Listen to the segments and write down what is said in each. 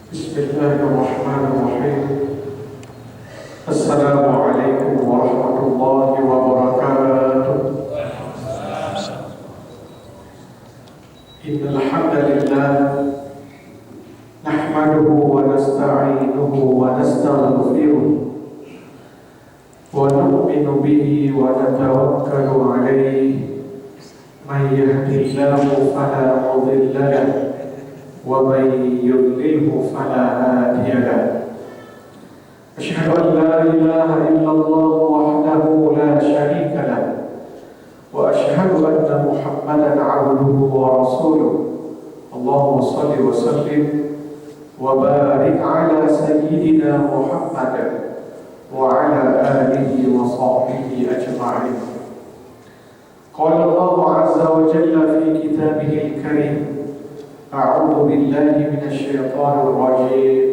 Bismillahirrahmanirrahim. Assalamualaikum warahmatullahi wabarakatuh. Innal hamdalillah nahmaduhu wa nasta'inuhu wa nastaghfiruh wa nu'minu bihi wa natawakkalu alayhi. Man yahdihillahu fala mudilla lahu wa man yudlilhu fala hadiya lahu. Asyhadu an la ilaha illallah wahdahu la syarika lahu wa asyhadu anna Muhammadan 'abduhu wa rasuluh. Allahumma shalli wa sallim wa barik 'ala sayyidina Muhammad wa 'ala alihi wa sahbihi ajma'in. Qala Allah 'azza wa jalla fi kitabihil karim. A'udzu billahi minasy syaithanir rajim.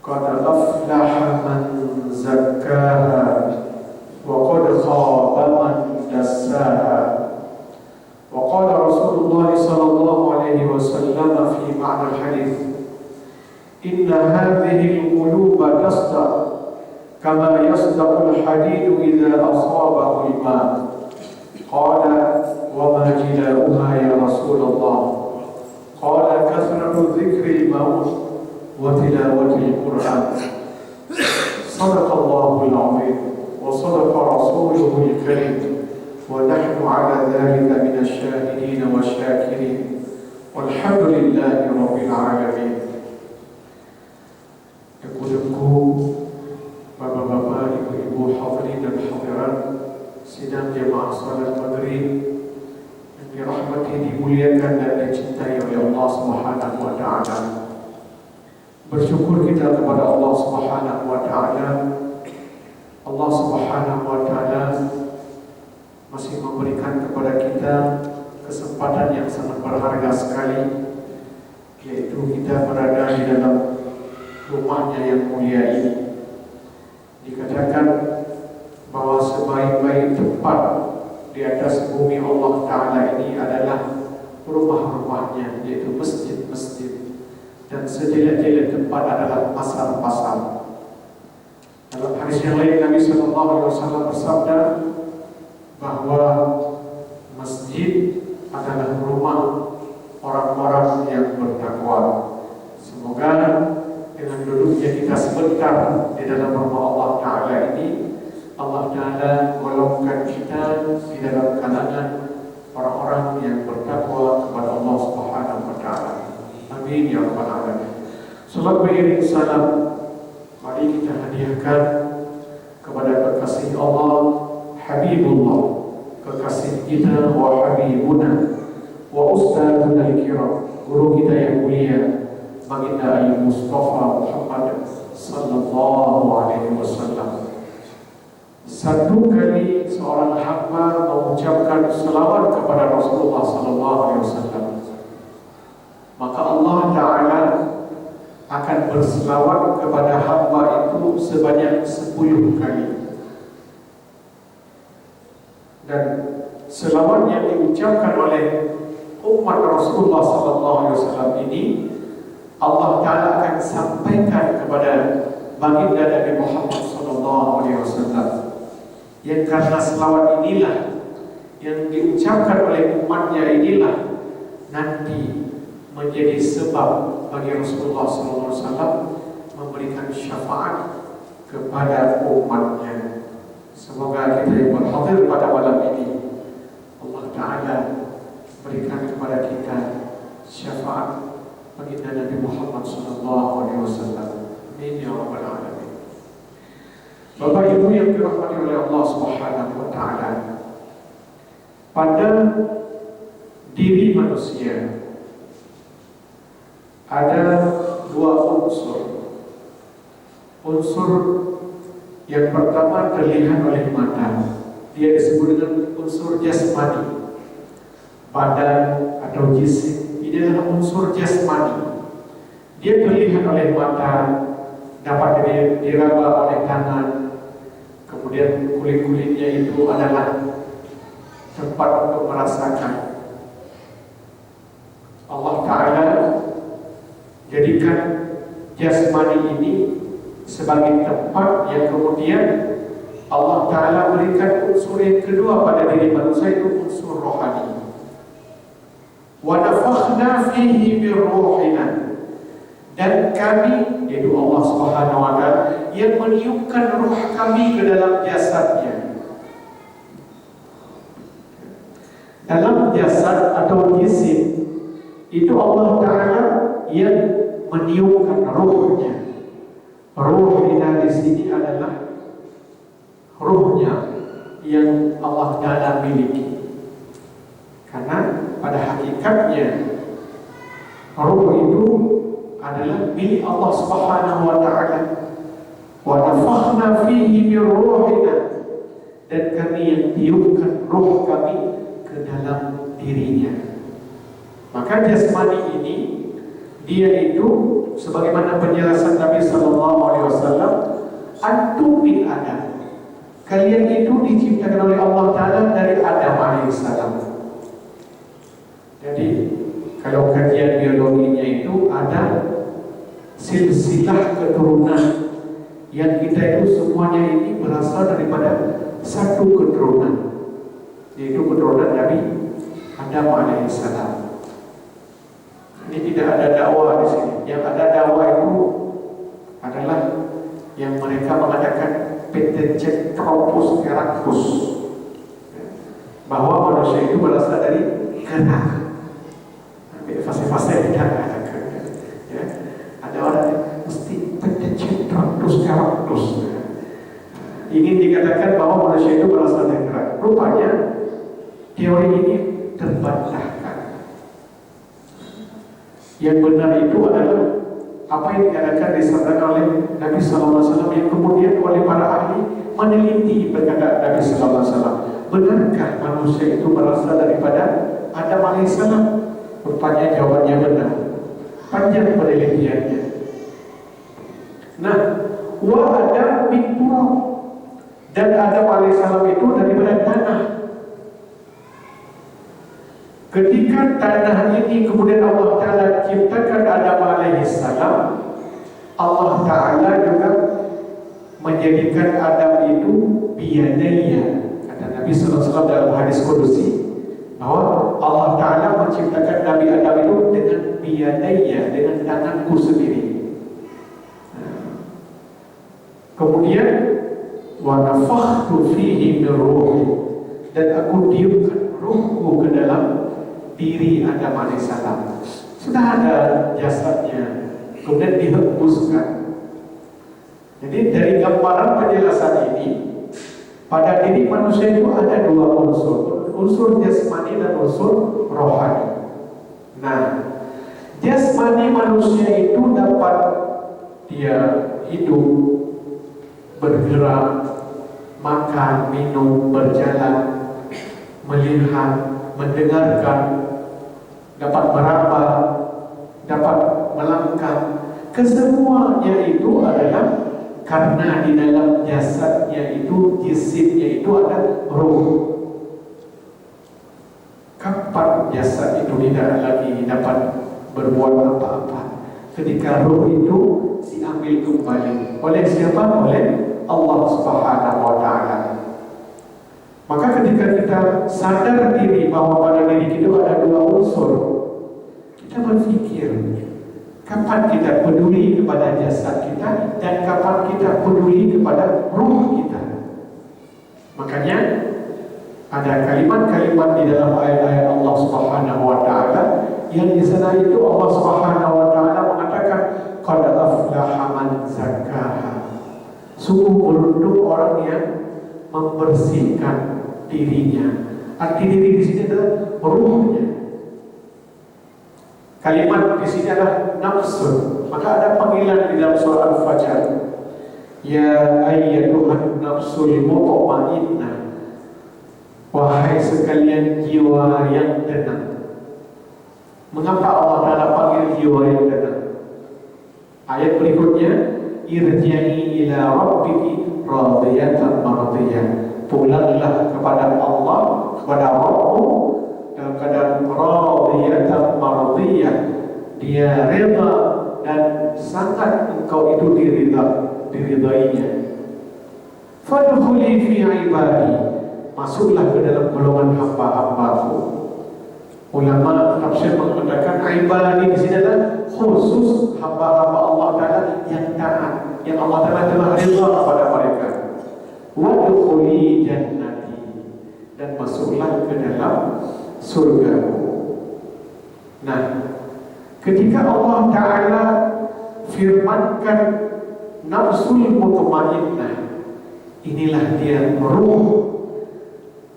Qad aflaha man zakkaha wa qad khaba man dassaha. Wa qala Rasulullah sallallahu alaihi wasallam fi ma'na al-hadits, inna hadhihi al-quluba tasda' kama yasdaqu al-hadid idza asabahu al-ma'. Qala wa ma jilauha ya Rasulullah? Qala kathratu dzikri al-maut wa tilawati al-Qur'an. Sadaqallahul 'azim wa sadaqa rasuluhul karim wa nahnu 'ala dhalika minasy syahidin wasyakirin. Walhamdulillahi rabbil alamin. Dengku-dengku, bapak-bapak, ibu-ibu, hadirin dan hadirat sidang jemaah salat maghrib yang dirahmati, dimuliakan dan dicintai oleh Allah Subhanahu wa taala. Bersyukur kita kepada Allah Subhanahu wa taala. Allah Subhanahu wa taala masih memberikan kepada kita kesempatan yang sangat berharga sekali, yaitu kita berada di dalam rumahnya yang mulia ini. Dikatakan bahwa sebaik-baik tempat di atas bumi Allah Ta'ala ini adalah rumah-rumahnya, yaitu masjid-masjid, dan sejelek-jelek tempat adalah pasar-pasar. Dalam hadis yang lain Nabi SAW bersabda bahwa masjid adalah rumah orang-orang yang bertakwa. Semoga dengan duduknya kita sebentar di dalam rumah Allah Ta'ala ini, Allah Ta'ala golongkan kita di dalam kalangan orang-orang yang bertakwa kepada Allah Subhanahu wa Ta'ala. Amin ya rabbal alamin. Salat beriring salam, mari kita hadiahkan kepada kekasih Allah, Habibullah, kekasih kita, wa habibuna wa ustadzuna al-kiram, guru kita yang mulia, Baginda Al-Mustafa Muhammad sallallahu alaihi wasallam. Satu kali seorang hamba mengucapkan selawat kepada Rasulullah sallallahu alaihi wasallam, maka Allah Ta'ala akan berselawat kepada hamba itu sebanyak 10 kali. Dan selawat yang diucapkan oleh umat Rasulullah sallallahu alaihi wasallam ini, Allah Ta'ala akan sampaikan kepada baginda Nabi Muhammad sallallahu alaihi wasallam. Yang karena selawat inilah yang diucapkan oleh umatnya inilah nanti menjadi sebab bagi Rasulullah SAW memberikan syafaat kepada umatnya. Semoga kita yang berhadir pada malam ini, Allah Ta'ala berikan kepada kita syafaat baginda Nabi Muhammad SAW. Amin ya rabbal alamin. Bapak Ibu yang dirahmati oleh Allah Subhanahu wa taala, pada diri manusia ada 2 unsur. Unsur yang pertama terlihat oleh mata. Dia disebut dengan unsur jasmani. Badan atau jisim, ini adalah unsur jasmani. Dia terlihat oleh mata, dapat diraba oleh tangan, kemudian kulit-kulitnya itu adalah tempat untuk merasakan. Allah Ta'ala jadikan jasmani ini sebagai tempat yang kemudian Allah Ta'ala berikan unsur yang kedua pada diri manusia, itu unsur rohani. Wa nafakhna fihi min ruhina, dan kami, yaitu Allah Subhanahu wa Ta'ala, yang meniupkan ruh kami ke dalam jasadnya. Dalam jasad atau jisim itu Allah Ta'ala yang meniupkan ruhnya. Ruhina di sini adalah ruhnya yang Allah Ta'ala miliki. Karena pada hakikatnya ruh itu adalah milik Allah Subhanahu wa Ta'ala. Wa nafakhna fihi min ruhina, dan kami yang tiupkan ruh kami ke dalam dirinya. Maka jasmani ini dia itu sebagaimana penjelasan Nabi sallallahu alaihi wasallam, antum min Adam. Kalian itu diciptakan oleh Allah Ta'ala dari Adam alaihissalam. Jadi kalau kajian biologinya itu ada silsilah keturunan yang kita itu semuanya ini berasal daripada satu keturunan, yaitu keturunan Nabi Adam alaihissalam. Ini tidak ada dakwah di sini. Yang ada dakwah itu adalah yang mereka mengadakan Pithecanthropus erectus, bahwa manusia itu berasal dari kera. Fase-fase tidak ada kera. Ya. Ada orang yang mesti Pithecanthropus erectus. Ingin dikatakan bahwa manusia itu berasal dari kera. Rupanya teori ini terbantahkan. Yang benar itu adalah apa yang dikatakan disabdakan oleh Nabi SAW, yang kemudian oleh para ahli meneliti perkataan Nabi SAW. Benarkah manusia itu berasal daripada Adam alaihissalam? Rupanya jawabannya benar. Panjang penelitiannya. Nah, wa Adam min turab, dan Adam alaihissalam itu daripada tanah. Ketika tanah ini kemudian Allah Ta'ala ciptakan Adam alaihissalam, Allah Ta'ala juga menjadikan Adam itu biyadaya. Kata Nabi SAW dalam hadis Qudusi, bahwa Allah Ta'ala menciptakan Nabi Adam itu dengan biyadaya, dengan tanganku sendiri. Kemudian wa nafakhtu fihi min ruhi, dan aku tiupkan ruhku ke dalam diri Adam alaihissalam. Sudah ada jasadnya, kemudian dihembuskan. Jadi dari gambaran penjelasan ini, pada diri manusia itu ada dua unsur, unsur jasmani dan unsur rohani. Nah, jasmani manusia itu dapat dia hidup, bergerak, makan, minum, berjalan, melihat, mendengarkan, dapat meraba, dapat melangkah. Kesemuanya itu adalah karena di dalam jasadnya itu, jisimnya itu ada roh. Kapan jasad itu tidak lagi dapat berbuat apa-apa? Ketika roh itu diambil kembali. Oleh siapa? Oleh Allah Subhanahu wa Ta'ala. Maka ketika kita sadar diri bahwa pada diri kita ada dua unsur, kita berpikir, kapan kita peduli kepada jasad kita dan kapan kita peduli kepada ruh kita. Makanya ada kalimat-kalimat di dalam ayat-ayat Allah Subhanahu wa Ta'ala yang di sana itu Allah Subhanahu wa Ta'ala mengatakan, qad aflaha man zakkaha. Sungguh beruntung orang yang membersihkan dirinya. Arti diri di sini adalah ruhnya. Kalimat di sini adalah nafsu. Maka ada panggilan di dalam surah Al-Fajr, ya ayyatuhan nafsul mutmainnah, wahai sekalian jiwa yang tenang. Mengapa Allah Ta'ala panggil jiwa yang tenang? Ayat berikutnya, irji'i ila rabbiki radiyatan mardiyah. Pulanglah kepada Allah, kepada Rabbmu dalam keadaan radiyatan mardiyah. Dia reda dan sangat engkau itu diridainya. Fadkhuli fi ibadi, masuklah ke dalam golongan hamba-hambaku. Ulama tafsir mengatakan ibadi di sini adalah khusus hamba-hamba Allah Taala yang taat, yang Allah Taala telah ridha kepada mereka. Wadkhuli jannati, dan masuklah ke dalam surgaku. Nah, ketika Allah Ta'ala firmankan nafsul mutmainnah, inilah dia ruh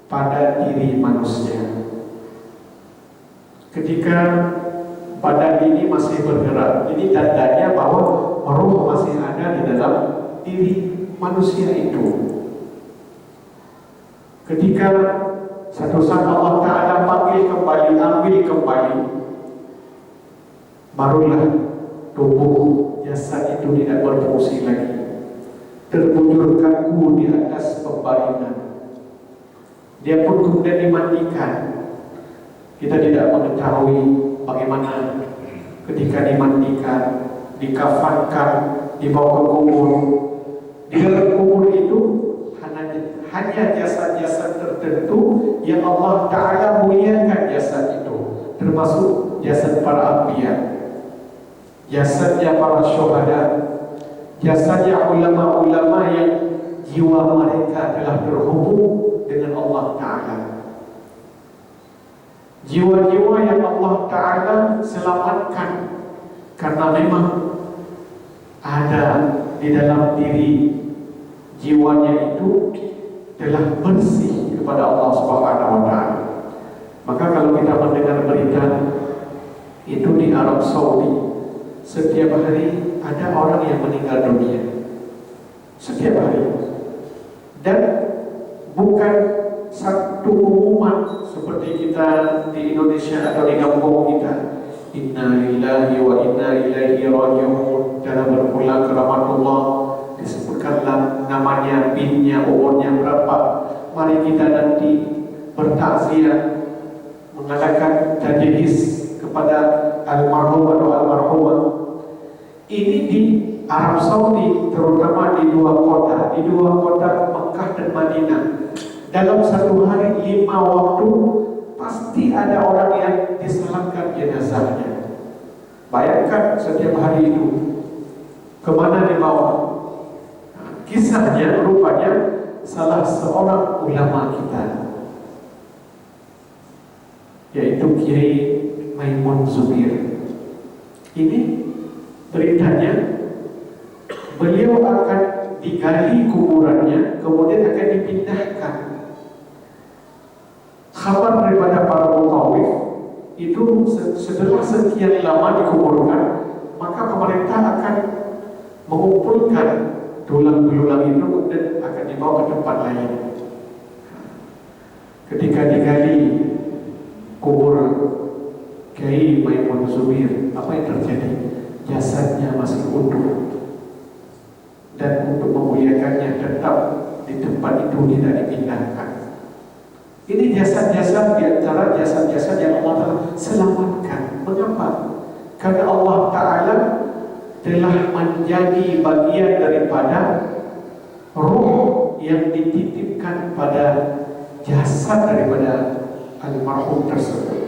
pada diri manusia. Ketika badan ini masih bergerak, ini tandanya bahwa ruh masih ada di dalam diri manusia itu. Ketika satu saat Allah Ta'ala panggil kembali, ambil kembali, barulah tubuh jasad itu tidak berfungsi lagi, terbujur kaku di atas pembaringan. Dia pun kemudian dimandikan. Kita tidak mengetahui bagaimana ketika dimandikan, dikafankan, dibawa ke kubur. Di dalam kubur itu hanya jasad-jasad tertentu yang Allah Ta'ala muliakan jasad itu, termasuk jasad para anbiya, jasadnya para syuhada, jasadnya ulama-ulama yang jiwa mereka telah terhubung dengan Allah Ta'ala, jiwa-jiwa yang Allah Ta'ala selamatkan karena memang ada di dalam diri jiwanya itu telah bersih kepada Allah Subhanahu wa Ta'ala. Maka kalau kita mendengar berita itu di Arab Saudi, setiap hari ada orang yang meninggal dunia, setiap hari, dan bukan satu pengumuman seperti kita di Indonesia atau di kampung kita, inna lillahi wa inna ilaihi raji'un, dalam berpulang ke rahmatullah, disebutkanlah namanya, binnya, umurnya berapa, mari kita nanti bertakziah, mengadakan tajhiz kepada almarhum atau almarhumah. Ini di Arab Saudi, terutama di dua kota Mekah dan Madinah. Dalam satu hari 5 waktu pasti ada orang yang disalatkan jenazahnya. Bayangkan setiap hari itu kemana dibawa. Kisahnya rupanya salah seorang ulama kita, yaitu Kiai Maimun Zubir. Ini beritanya, beliau akan digali kuburannya, kemudian akan dipindahkan. Kabar daripada para mutawif itu setelah sekian lama dikuburkan, maka pemerintah akan mengumpulkan tulang belulang itu dan akan dibawa ke tempat lain. Ketika digali kubur Kiai Maimun Zubir, apa yang terjadi? Jasadnya masih utuh, dan untuk memuliakannya tetap di tempat itu, tidak dipindahkan. Ini jasad-jasad di antara jasad-jasad yang Allah Ta'ala selamatkan. Mengapa? Karena Allah Ta'ala telah menjadi bagian daripada ruh yang dititipkan pada jasad daripada almarhum tersebut.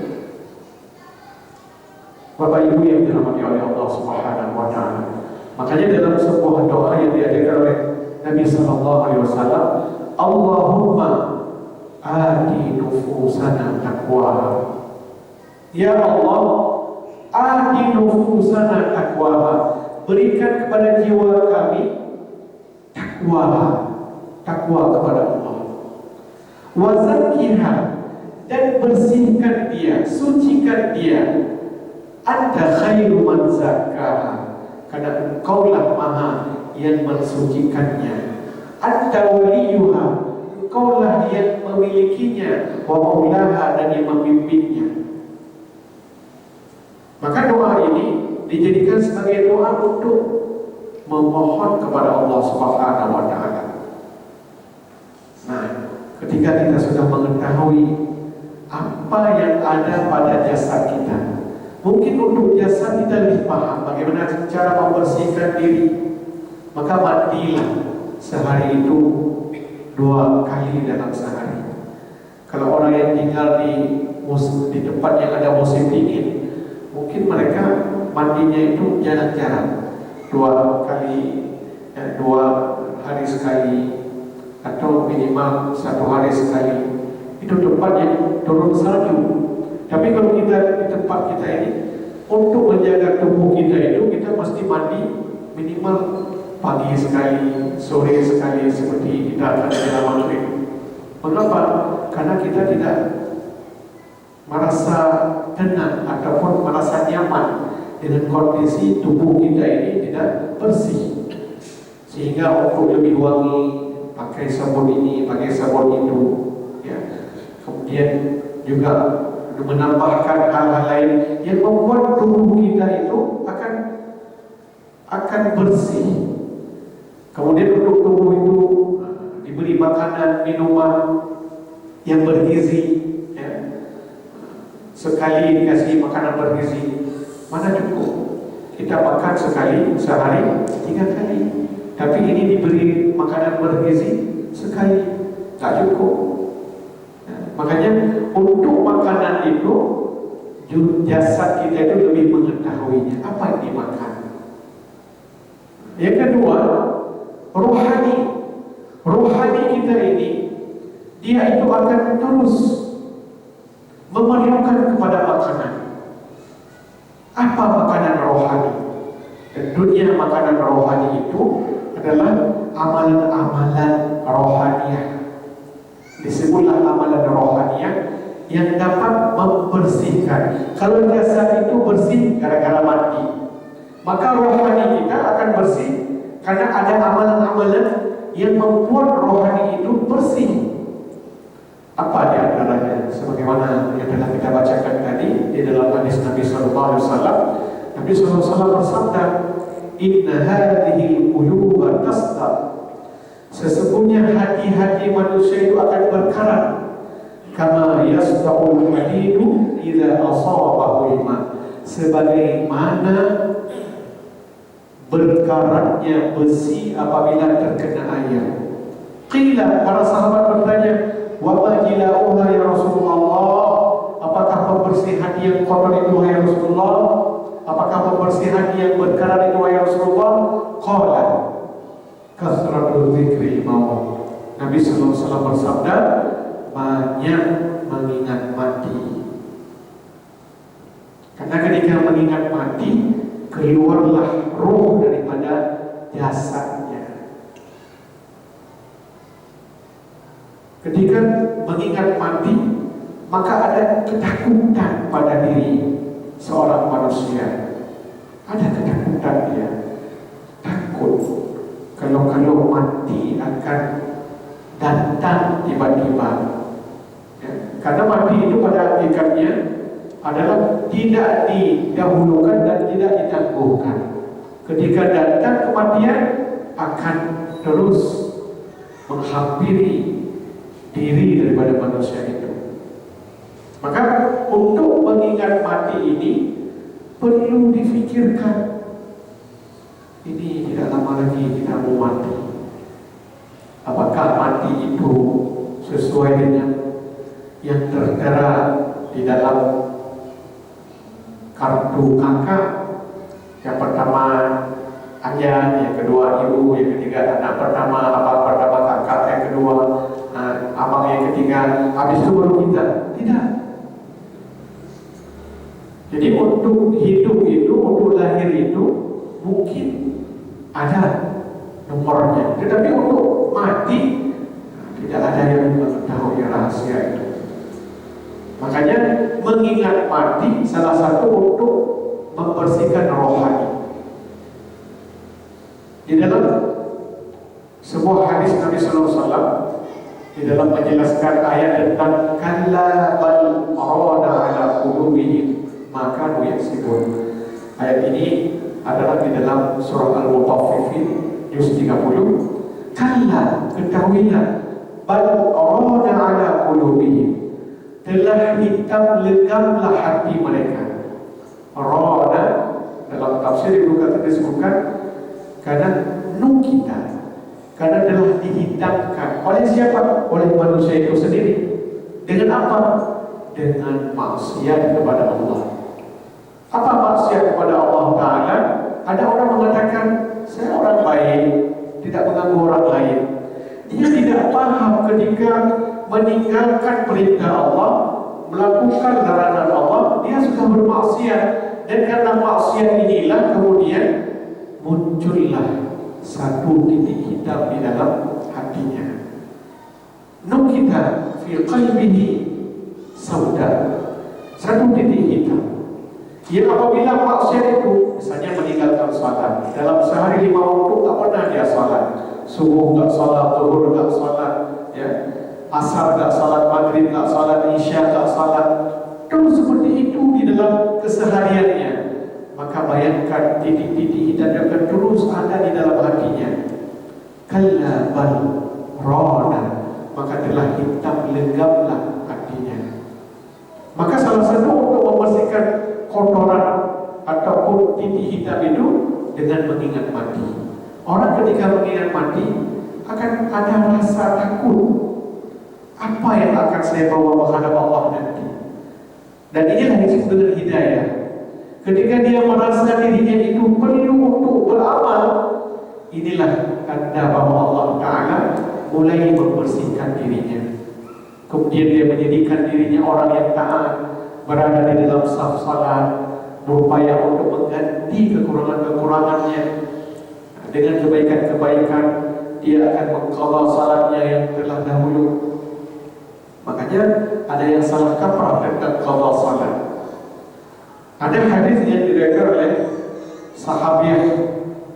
Bapak Ibu yang dirahmati oleh Allah Subhanahu wa Ta'ala, makanya dalam sebuah doa yang diajarkan oleh Nabi sallallahu alaihi wasallam, Allahumma ati nufusana taqwaha. Ya Allah, ati nufusana taqwaha, berikan kepada jiwa kami takwa kepada Allah. Wa zakkiha, dan bersihkan dia, sucikan dia. Anta khairu man zakkaha, karena engkaulah maha yang mensucikannya. Anta waliyuha, engkaulah yang memilikinya, wa maulaha, dan yang memimpinnya. Maka doa ini dijadikan sebagai doa untuk memohon kepada Allah Subhanahu wa taala. Nah, ketika kita sudah mengetahui apa yang ada pada jasad kita, mungkin untuk jasad kita lebih paham bagaimana cara membersihkan diri, maka mandilah sehari itu 2 kali dalam sehari. Kalau orang yang tinggal di tempat yang ada musim dingin, mungkin mereka mandinya itu jarang-jarang, 2 kali, 2 hari sekali, atau minimal 1 hari sekali. Itu tempat yang turun salju. Tapi kalau kita di tempat kita ini, untuk menjaga tubuh kita itu kita mesti mandi minimal pagi sekali, sore sekali, seperti kita akan dalam maghrib. Mengapa? Karena kita tidak merasa tenang ataupun merasa nyaman dengan kondisi tubuh kita ini tidak bersih, sehingga untuk lebih wangi pakai sabun ini, pakai sabun itu, ya. Kemudian juga menambahkan hal-hal lain yang membuat tubuh kita itu akan bersih. Kemudian untuk tubuh itu diberi makanan, minuman yang bergizi, ya. Sekali dikasih makanan bergizi, mana cukup? Kita makan sekali sehari 3 kali, tapi ini diberi makanan bergizi sekali, tak cukup. Makanya untuk makanan itu jasad kita itu lebih mengetahuinya apa yang dimakan. Yang kedua, rohani kita ini, dia itu akan terus memerlukan kepada makanan. Apa makanan rohani? Tentunya makanan rohani itu adalah amalan-amalan rohaniah. Disebutlah amalan rohaniah yang dapat membersihkan. Kalau jasad itu bersih gara-gara mandi, maka rohani kita akan bersih karena ada amalan-amalan yang membuat rohani itu bersih. Apa di antaranya? Sebagaimana yang telah kita bacakan tadi di dalam hadis Nabi sallallahu alaihi wasallam. Nabi sallallahu alaihi wasallam bersabda, "Inna hadhihi quluba tasdaq." Sesungguhnya hati-hati manusia itu akan berkarat, kama yasdaqul hadidu idza asabahu ma. Sebagaimana berkaratnya besi apabila terkena air. Qila, para sahabat bertanya, wa ma jilauha ya Rasulullah? Apakah pembersih hati yang kotor itu ya Rasulullah? Apakah pembersih hati yang berkarat itu ya Rasulullah? Qala, kasratul dzikri maut. Nabi sallallahu alaihi wasallam bersabda, banyak mengingat mati. Karena ketika mengingat mati, keluarlah roh daripada jasadnya. Ketika mengingat mati, maka ada ketakutan pada diri seorang manusia. Ada ketakutan dia, takut kalau mati akan datang tiba-tiba, ya. Karena mati itu pada hakikatnya adalah tidak didahulukan dan tidak ditangguhkan. Ketika datang kematian akan terus menghampiri diri daripada manusia itu. Maka untuk mengingat mati ini perlu difikirkan. Ini tidak lama lagi kita mau mati. Apakah mati itu sesuai dengan yang tertera di dalam kartu kakak? Yang pertama ayah, yang kedua ibu, yang ketiga anak pertama, abang pertama kakak, yang kedua abang, yang ketiga, habis itu baru kita. Tidak. Jadi untuk hidup itu, untuk lahir itu mungkin ada nomornya, tetapi untuk mati tidak ada yang mengetahui rahasia itu. Makanya mengingat mati salah satu untuk membersihkan rohani. Di dalam sebuah hadis Nabi sallallahu alaihi wasallam, di dalam menjelaskan ayat tentang kalla bal rana ala qulubihim maka yaksibun. Ayat ini adalah di dalam surah Al-Mutaffifin juz 30. Kalla, ketahuilah, bal rana ala qulubihim, telah hitam legamlah hati mereka. Rana dalam tafsir Ibnu Katsir disebutkan karena nukita, karena telah dihitamkan oleh siapa? Oleh manusia itu sendiri. Dengan apa? Dengan maksiat kepada Allah. Apa maksiat kepada Allah Ta'ala? Ada orang mengatakan, saya orang baik, tidak mengganggu orang lain. Dia tidak paham ketika meninggalkan perintah Allah, melakukan larangan Allah, dia sudah bermaksiat. Dan karena maksiat inilah kemudian muncullah satu titik hitam di dalam hatinya. Nukita fi qalbihi sauda, satu titik hitam. Yang apabila maksiat itu, misalnya meninggalkan salat, dalam sehari 5 waktu tak pernah dia salat, subuh tak salat, zuhur tak salat, ya, asar tak salat, maghrib tak salat, isya tak salat, terus seperti itu di dalam kesehariannya, maka bayangkan titik-titik hitam yang akan terus ada di dalam hatinya. Kalla bal rana, maka telah hitam legamlah hatinya. Maka salah satu untuk membersihkan kotoran ataupun titik hitam itu dengan mengingat mati. Orang ketika mengingat mati akan ada rasa takut. Apa yang akan saya bawa menghadap Allah nanti? Dan inilah yang disebut dengan hidayah. Ketika dia merasa dirinya itu perlu untuk beramal, inilah tanda bahwa Allah Ta'ala mulai membersihkan dirinya. Kemudian dia menjadikan dirinya orang yang taat, berada di dalam saf salat, berupaya untuk mengganti kekurangan-kekurangannya dengan kebaikan-kebaikan. Dia akan mengqadha salatnya yang telah dahulu. Makanya ada yang salah kaprah tentang qadha salat. Ada hadis yang diriwayatkan oleh sahabiah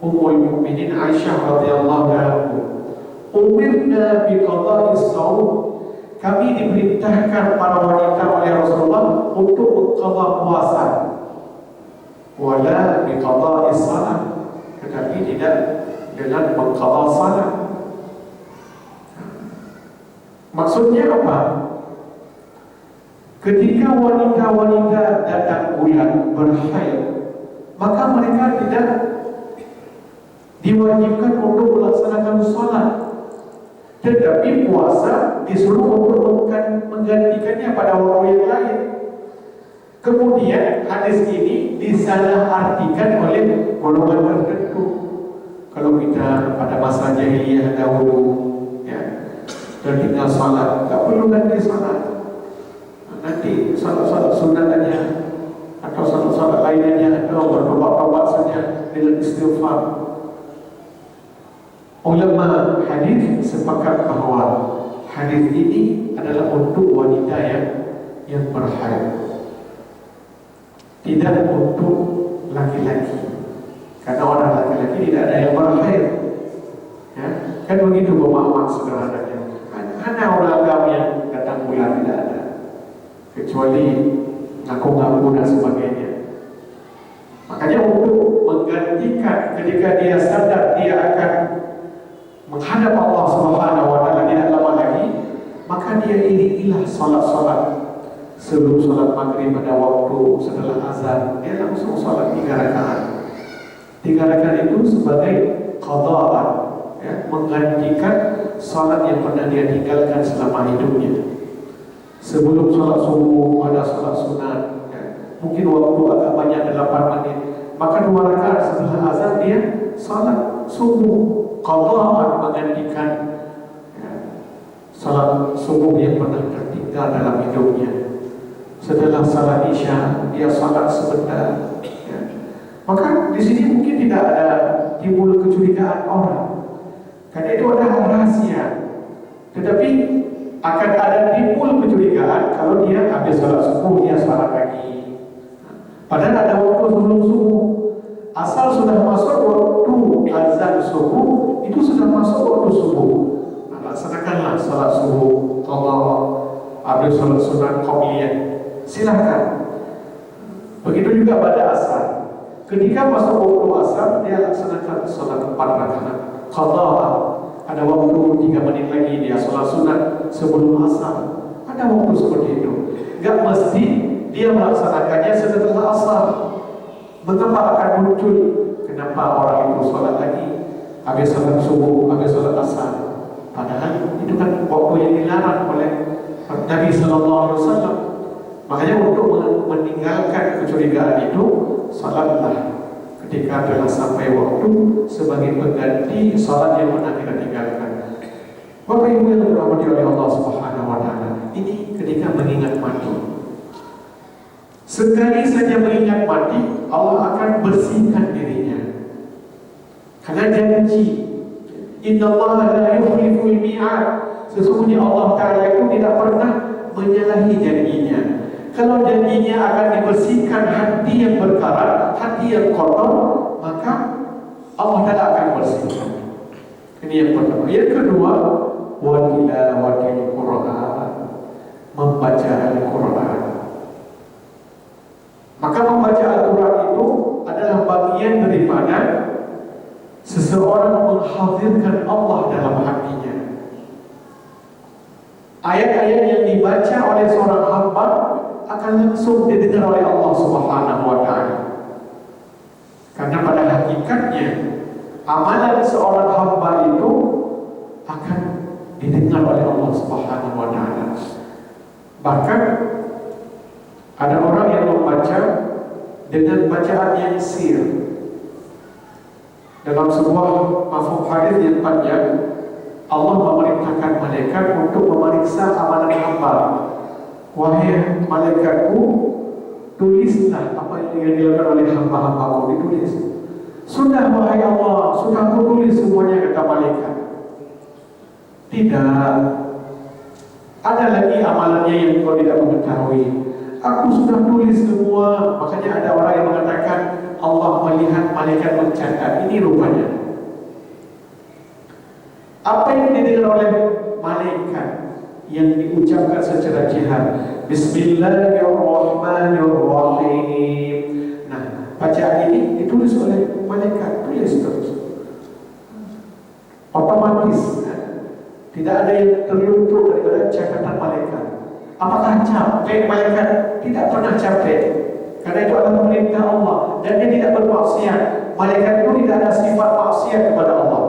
Ummul Mukminin Aisyah radhiyallahu anha, umirna bi qada'is shaum, kami diperintahkan para wanita oleh Rasulullah untuk mengqadha puasa, wala bi qada'is salat, tetapi tidak dengan mengqadha salat. Maksudnya apa? Ketika wanita-wanita datang bulan berhaid, maka mereka tidak diwajibkan untuk melaksanakan salat, tetapi puasa disuruh untuk menggantikannya pada waktu yang lain. Kemudian hadis ini disalahartikan oleh golongan tertentu. Kalau kita pada masa jahiliyah dahulu, ya, tertinggal salat, tak perlu ganti salat. Nanti salat-salat sunat aja atau salat-salat lainnya atau bertobat-tobat saja dengan istighfar. Ulama hadis sepakat bahwa hadis ini adalah untuk wanita yang berhaid, tidak untuk laki-laki. Karena orang laki-laki tidak ada yang berhaid, ya, kan begitu pemahaman sederhananya. Hanya orang agama yang datang bulan tidak ada, kecuali ngaku-ngaku dan sebagainya. Makanya untuk menggantikan ketika dia sadar dia akan menghadap Allah Subhanahu wa Ta'ala tidak lama lagi, maka dia iringilah salat-salat. Sebelum salat maghrib pada waktu, setelah azan, dia langsung salat 3 rakaat. 3 rakaat itu sebagai qada'an, ya, menggantikan salat yang pernah dia tinggalkan selama hidupnya. Sebelum salat subuh ada salat sunat, ya, mungkin waktu agak banyak 8 menit, maka 2 rakaat setelah azan dia salat subuh qada'an, menggantikan, ya, salat subuh yang pernah tertinggal dalam hidupnya. Setelah salat isya dia salat sebentar, ya. Maka di sini mungkin tidak ada timbul kecurigaan orang, karena itu adalah rahasia. Tetapi akan ada timbul kecurigaan kalau dia habis salat subuh dia salat lagi. Padahal ada waktu sebelum subuh. Asal sudah masuk waktu azan subuh, itu sudah masuk waktu subuh. Nah, laksanakanlah salat subuh, qadha, habis salat sunat qabliyah, silakan. Begitu juga pada asar. Ketika masuk waktu asar, dia laksanakan sholat 4 rakaat qadha. Ada waktu 3 menit lagi dia sholat sunat sebelum asar. Ada waktu seperti itu. Gak mesti dia melaksanakannya setelah asar. Mengapa akan muncul? Kenapa orang itu sholat lagi habis sholat subuh, habis sholat asar? Padahal itu kan waktu yang dilarang oleh Nabi Sallallahu Alaihi Wasallam. Makanya untuk meninggalkan kecurigaan itu, salatlah ketika telah sampai waktu sebagai pengganti salat yang pernah kita tinggalkan. Bapak Ibu yang dirahmati oleh Allah Subhanahu Wa Taala, ini ketika mengingat mati. Sekali saja mengingat mati, Allah akan bersihkan dirinya. Karena janji, Innallaha la yukhliful mi'ad. Sesungguhnya Allah Ta'ala itu tidak pernah menyalahi janjinya. Kalau janjinya akan dibersihkan hati yang berkarat, hati yang kotor, maka Allah Ta'ala akan bersihkan. Ini yang pertama. Yang kedua, wa tilawatil Qur'an, membaca Al-Quran. Maka membaca Al-Quran itu adalah bagian daripada seseorang menghadirkan Allah dalam hatinya. Ayat-ayat yang dibaca oleh seorang hamba akan langsung didengar oleh Allah Subhanahu Wa Taala. Karena pada hakikatnya amalan seorang hamba itu akan didengar oleh Allah Subhanahu Wa Taala. Bahkan ada orang yang membaca dengan bacaan yang sir. Dalam sebuah mafhum hadis yang panjang, Allah memerintahkan malaikat untuk memeriksa amalan hamba. Wahai malaikatku, tulislah apa yang dilakukan oleh hamba-hambaku, ditulis. Sudah wahai Allah, sudah aku tulis semuanya, kata malaikat. Tidak. Ada lagi amalannya yang kau tidak mengetahui. Aku sudah tulis semua. Makanya ada orang yang mengatakan Allah melihat malaikat mencatat. Ini rupanya apa yang didengar oleh malaikat yang diucapkan secara jihad. Bismillahirrahmanirrahim. Nah, bacaan ini ditulis oleh malaikat. Tulis terus, otomatis. Tidak ada yang terluput daripada catatan malaikat. Apakah capek malaikat? Tidak pernah capek. Karena itu adalah perintah Allah. Dan dia tidak bermaksiat. Malaikat itu tidak ada sifat maksiat kepada Allah.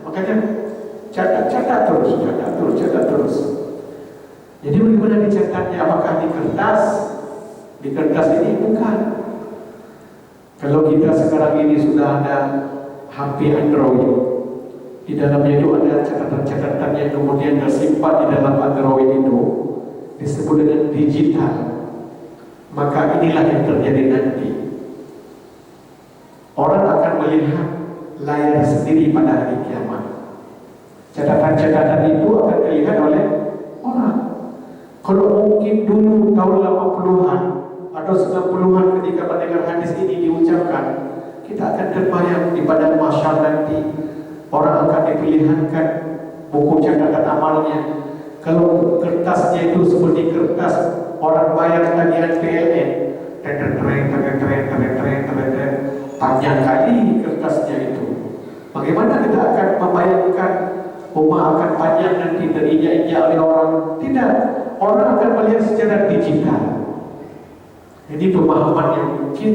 Makanya catat terus. Jadi bagaimana dicatatnya? Apakah di kertas? Di kertas ini bukan. Kalau kita sekarang ini sudah ada HP Android, di dalamnya itu ada catatan-catatan yang kemudian tersimpan di dalam Android itu, disebut dengan digital. Maka inilah yang terjadi nanti. Orang akan melihat layar sendiri pada hari kiamat. Catatan-catatan itu akan dilihat oleh orang. Kalau mungkin dulu tahun 80-an atau 90-an ketika mendengar hadis ini diucapkan, kita akan terbayang di padang mahsyar nanti orang akan dipilihankan buku catatan amalnya. Kalau kertasnya itu seperti kertas orang bayar tagihan PLN, panjang kali kertasnya itu. Bagaimana kita akan membayangkan umat akan panjang nanti terinjak-injak oleh orang? Tidak, orang akan melihat secara digital. Ini pemahaman yang mungkin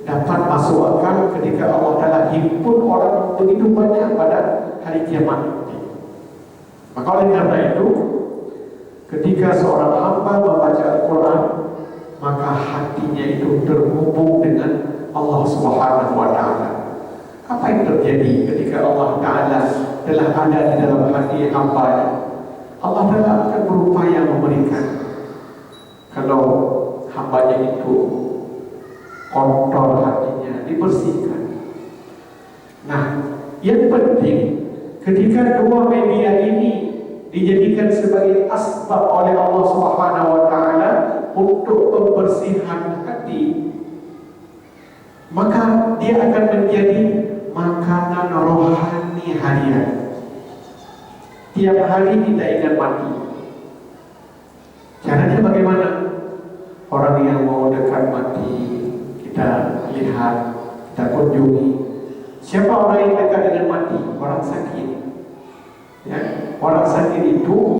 dapat masuk akal ketika Allah Ta'ala himpun orang begitu banyak pada hari kiamat nanti. Maka oleh karena itu, ketika seorang hamba membaca Al-Quran, maka hatinya itu terhubung dengan Allah Subhanahu Wa Ta'ala. Apa yang terjadi ketika Allah Ta'ala telah ada di dalam hati hamba-Nya? Allah Ta'ala akan berupaya memberikan. Kalau hamba-Nya itu kotor hatinya, dibersihkan. Nah, yang penting ketika dua media ini dijadikan sebagai asbab oleh Allah Subhanahu Wa Ta'ala untuk pembersihan hati, maka dia akan menjadi makanan rohani harian. Tiap hari kita ingat mati. Caranya bagaimana? Orang yang mau dekat mati, kita jihad, kita kunjungi. Siapa orang yang dekat dengan mati? Orang sakit. Ya, orang sakit itu